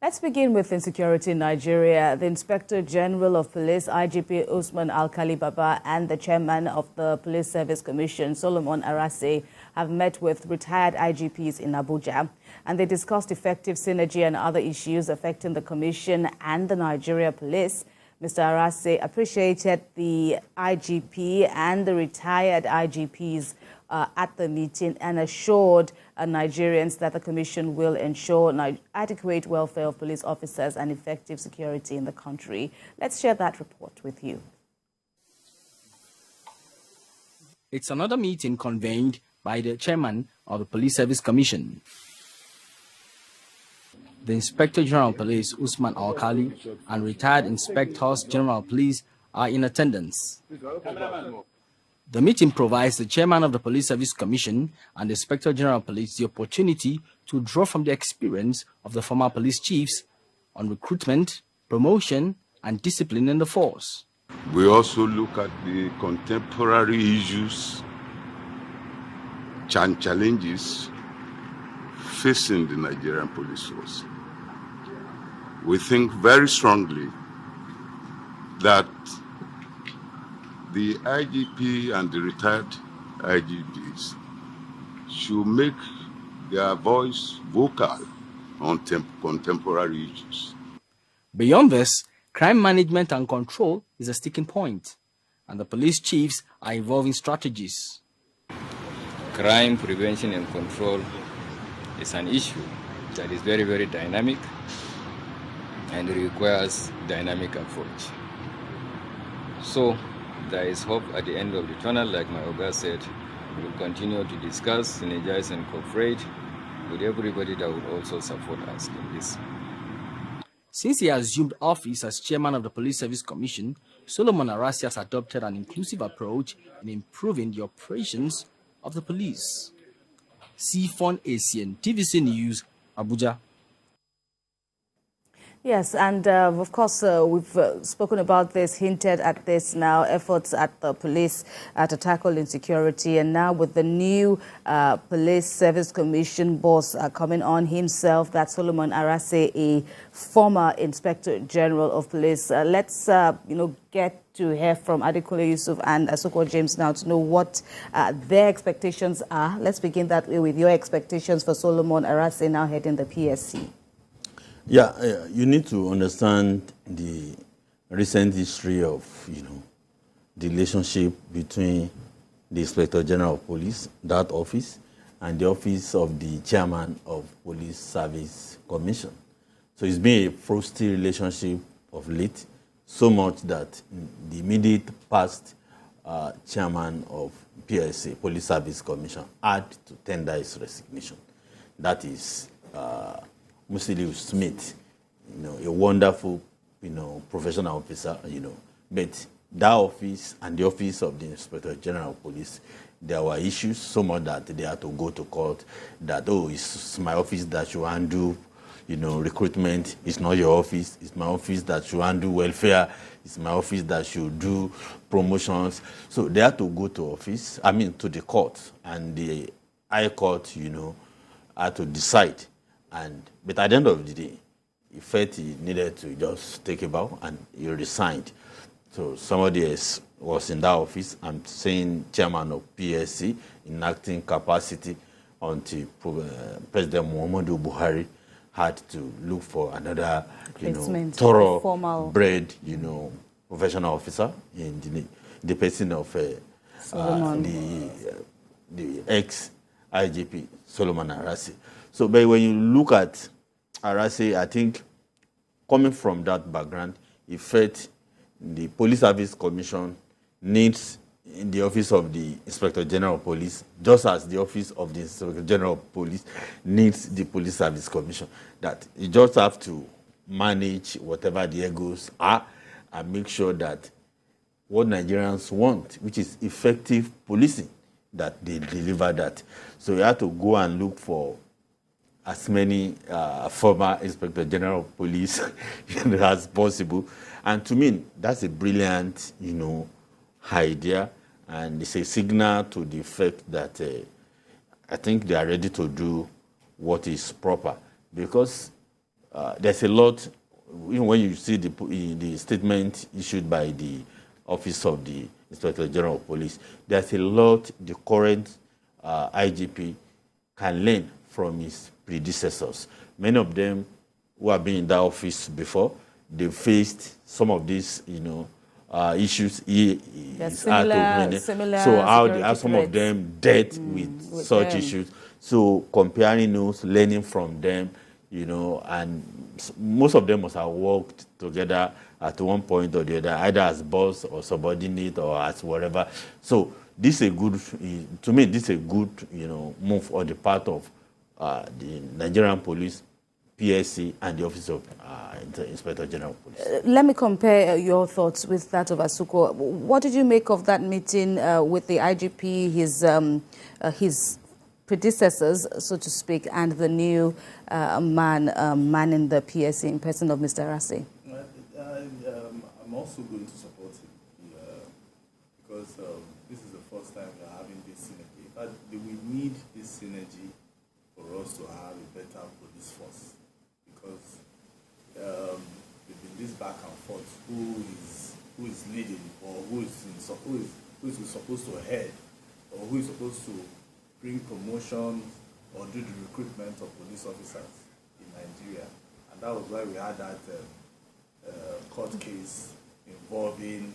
Let's begin with insecurity in Nigeria. The Inspector General of Police, IGP Usman Alkali Baba, and the Chairman of the Police Service Commission, Solomon Arase, have met with retired IGPs in Abuja. And they discussed effective synergy and other issues affecting the Commission and the Nigeria Police. Mr. Arase appreciated the IGP and the retired IGPs at the meeting and assured Nigerians that the Commission will ensure adequate welfare of police officers and effective security in the country. Let's share that report with you. It's another meeting convened by the Chairman of the Police Service Commission. The Inspector General of Police, Usman Alkali, and retired Inspectors General of Police are in attendance. The meeting provides the Chairman of the Police Service Commission and the Inspector General of Police the opportunity to draw from the experience of the former police chiefs on recruitment, promotion, and discipline in the force. We also look at the contemporary issues, challenges facing the Nigerian police force. We think very strongly that the IGP and the retired IGPs should make their voice vocal on contemporary issues. Beyond this, crime management and control is a sticking point, and the police chiefs are evolving strategies. Crime prevention and control is an issue that is very, very dynamic and requires dynamic approach. So there is hope at the end of the tunnel, like my Oga said. We will continue to discuss, synergize, and cooperate with everybody that will also support us in this. Since he assumed office as Chairman of the Police Service Commission, Solomon Arase has adopted an inclusive approach in improving the operations of the police. Sifon Asian, TVC News, Abuja. Yes, and of course, we've spoken about this, hinted at this now, efforts at the police to tackle insecurity. And now with the new Police Service Commission boss coming on himself, that's Solomon Arase, a former Inspector General of Police. Let's, get to hear from Adekunle Yusuf and Asoko James now to know what their expectations are. Let's begin that way with your expectations for Solomon Arase now heading the PSC. Yeah, you need to understand the recent history of, the relationship between the Inspector General of Police, that office, and the office of the Chairman of Police Service Commission. So it's been a frosty relationship of late, so much that the immediate past Chairman of PSA, Police Service Commission, had to tender his resignation. That is Musiliu Smith, a wonderful, professional officer, but that office and the office of the Inspector General of Police, there were issues so much that they had to go to court that, it's my office that should handle, recruitment. It's not your office. It's my office that should handle welfare. It's my office that should do promotions. So they had to go to to the court, and the High Court, had to decide. But at the end of the day, he felt he needed to just take a bow, and he resigned. So somebody else was in that office. I'm saying Chairman of PSC in acting capacity until President Muhammadu Buhari had to look for another, thoroughbred, professional officer in the person of the ex-IGP Solomon Arase. So, but when you look at Arase, I think coming from that background, he felt the Police Service Commission needs in the office of the Inspector General of Police, just as the office of the Inspector General of Police needs the Police Service Commission. That you just have to manage whatever the egos are and make sure that what Nigerians want, which is effective policing, that they deliver that. So you have to go and look for as many former Inspector General of Police as possible. And to me, that's a brilliant, idea. And it's a signal to the effect that I think they are ready to do what is proper. Because there's a lot, when you see the statement issued by the Office of the Inspector General of Police, there's a lot the current IGP can learn from his predecessors. Many of them who have been in that office before, they faced some of these, issues. Similar so how some of them dealt with such them. issues. So comparing notes, learning from them, and most of them must have worked together at one point or the other, either as boss or subordinate or as whatever. So this is a good, to me, this is a good, move on the part of the Nigerian Police, PSC, and the Office of the Inspector General of Police. Let me compare your thoughts with that of Asuko. What did you make of that meeting with the IGP, his predecessors, so to speak, and the new man in the PSC in person of Mr. Arase? I'm also going to support him because this is the first time we are having this synergy. In fact, we need this synergy for us to have a better police force, because there's been this back and forth: who is leading, or who is supposed to head, or who is supposed to bring promotion or do the recruitment of police officers in Nigeria. And that was why we had that court case involving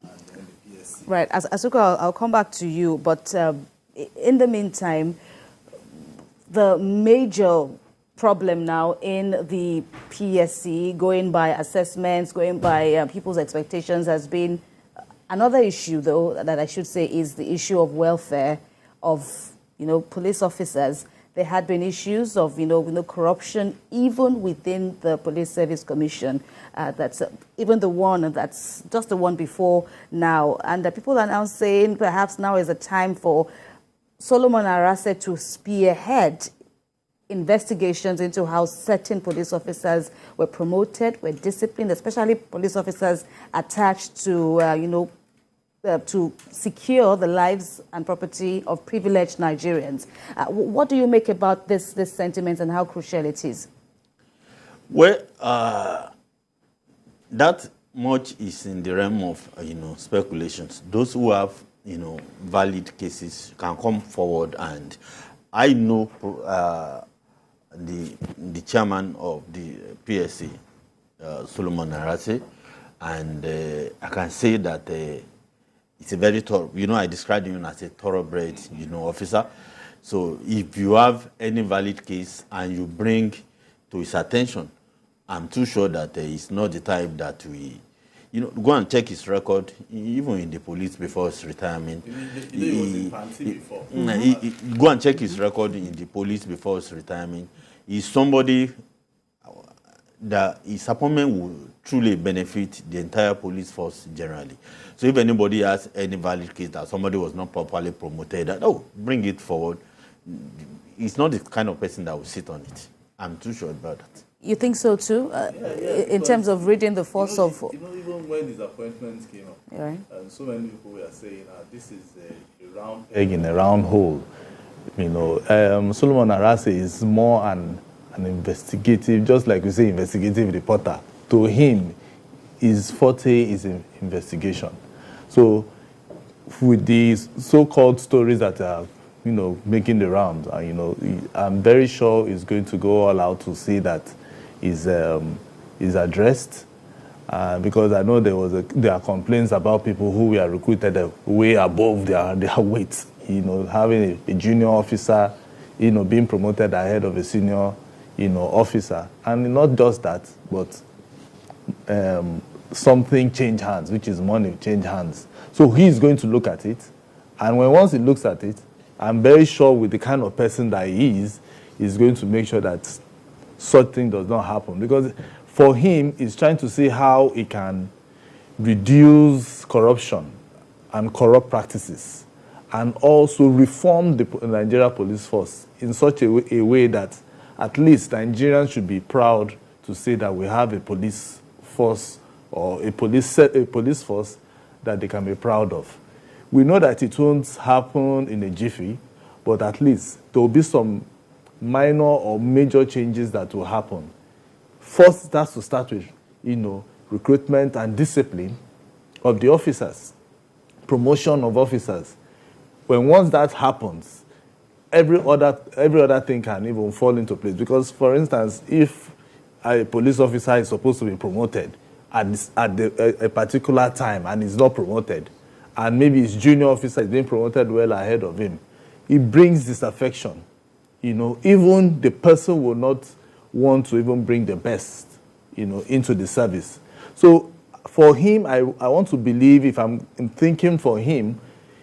and then the PSC. Right. Asuko, I'll come back to you, but in the meantime, the major problem now in the PSC, going by assessments, going by people's expectations, has been another issue, though, that I should say is the issue of welfare of, police officers. There had been issues of, corruption even within the Police Service Commission. That's even the one that's just the one before now. And people are now saying perhaps now is the time for Solomon Arase to spearhead investigations into how certain police officers were promoted, were disciplined, especially police officers attached to, to secure the lives and property of privileged Nigerians. What do you make about this sentiment and how crucial it is? Well, that much is in the realm of, speculations. Those who have, valid cases can come forward, and I know the chairman of the PSC, Solomon Arase, and I can say that it's a very thorough, I described him as a thoroughbred, officer. So if you have any valid case and you bring to his attention, I'm too sure that he's not the type that we, go and check his record, even in the police before his retirement. He was in Panty before. Go and check his record in the police before his retirement. He's somebody that his appointment will truly benefit the entire police force generally. So if anybody has any valid case that somebody was not properly promoted, bring it forward. He's not the kind of person that will sit on it. I'm too sure about that. You think so too, in terms of reading the force of... even when these appointments came up, right, so many people were saying, this is a round egg in a round hole. Solomon Arase is more an investigative, just like we say, investigative reporter. To him, his forte is investigation. So with these so-called stories that are, making the rounds, I'm very sure he's going to go all out to see that is addressed. Because I know there are complaints about people who were recruited way above their weight. Having a junior officer, being promoted ahead of a senior, officer. And not just that, but something change hands, which is money change hands. So he's going to look at it. And once he looks at it, I'm very sure with the kind of person that he is, he's going to make sure that such thing does not happen. Because for him, he's trying to see how he can reduce corruption and corrupt practices, and also reform the Nigeria police force in such a way that at least Nigerians should be proud to say that we have a police force or a police force that they can be proud of. We know that it won't happen in a jiffy, but at least there will be some minor or major changes that will happen, first, that's to start with, recruitment and discipline of the officers, promotion of officers. Once that happens, every other thing can even fall into place. Because, for instance, if a police officer is supposed to be promoted at a particular time and is not promoted, and maybe his junior officer is being promoted well ahead of him, it brings disaffection. Even the person will not want to even bring the best, into the service. So for him, I want to believe, if I'm thinking for him,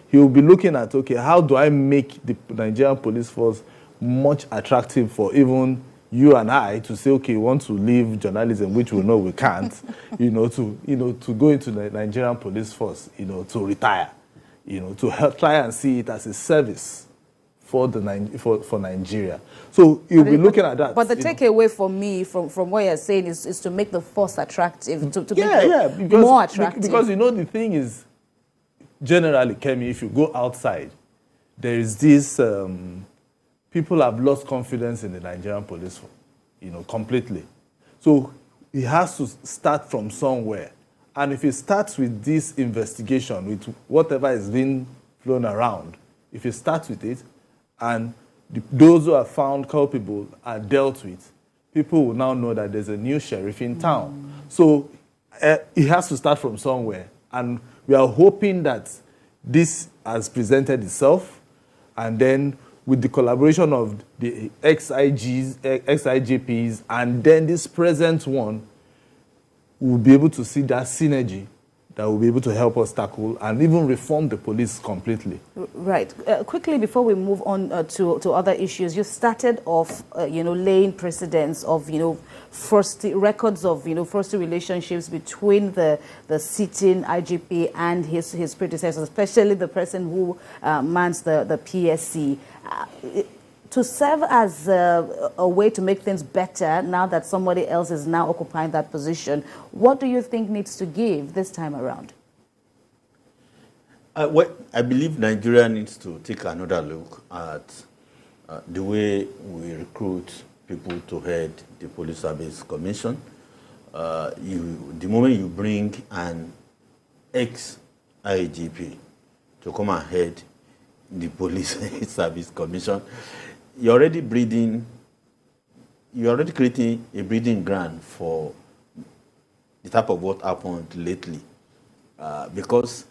he will be looking at, okay, how do I make the Nigerian police force much attractive for even you and I to say, okay, we want to leave journalism, which we know we can't, to go into the Nigerian police force, to retire, to help try and see it as a service for Nigeria. So you'll be looking at that. But the takeaway for me from what you're saying is to make the force attractive, to make it more attractive. Because the thing is, generally, Kemi, if you go outside, there is this, people have lost confidence in the Nigerian police, completely. So it has to start from somewhere. And if it starts with this investigation, with whatever is being flown around, if it starts with it, and those who are found culpable are dealt with, people will now know that there's a new sheriff in town. So it has to start from somewhere. And we are hoping that this has presented itself, and then with the collaboration of the ex-IGPs, and then this present one, we'll be able to see that synergy that will be able to help us tackle and even reform the police completely. Right. Quickly, before we move on to other issues, you started off, laying precedents of, records of, first relationships between the sitting IGP and his predecessors, especially the person who mans the PSC. To serve as a way to make things better now that somebody else is now occupying that position, what do you think needs to give this time around? I believe Nigeria needs to take another look at the way we recruit people to head the Police Service Commission. The moment you bring an ex-IGP to come and head the Police Service Commission, you're already creating a breeding ground for the type of what happened lately. Because,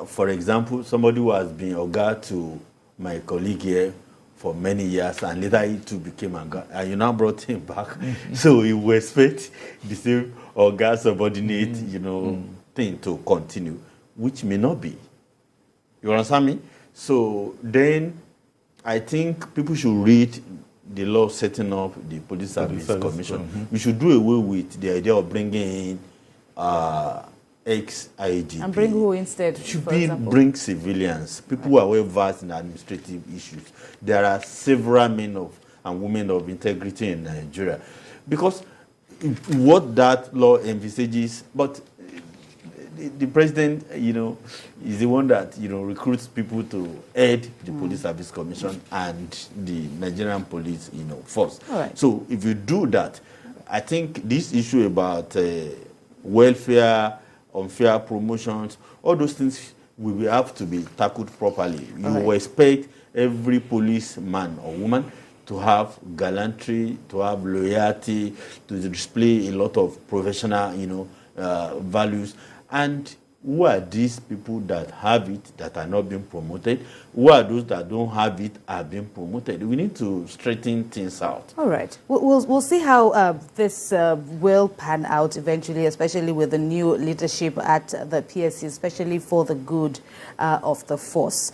for example, somebody who has been Oga to my colleague here for many years, and later he too became Oga, and you now brought him back. So you will expect the same Oga subordinate, thing to continue, which may not be. You understand me? So then, I think people should read the law setting up the Police Service Commission. We should do away with the idea of bringing in ex-IGP. And bring who instead? Should bring civilians, people who are well versed in administrative issues. There are several men and women of integrity in Nigeria. Because what that law envisages, but the president, is the one that, recruits people to head the Police Service Commission and the Nigerian police, force. Right. So if you do that, I think this issue about welfare, unfair promotions, all those things will have to be tackled properly. You will expect every policeman or woman to have gallantry, to have loyalty, to display a lot of professional, values. And who are these people that have it that are not being promoted? Who are those that don't have it are being promoted? We need to straighten things out. All right. We'll see how this will pan out eventually, especially with the new leadership at the PSC, especially for the good of the force.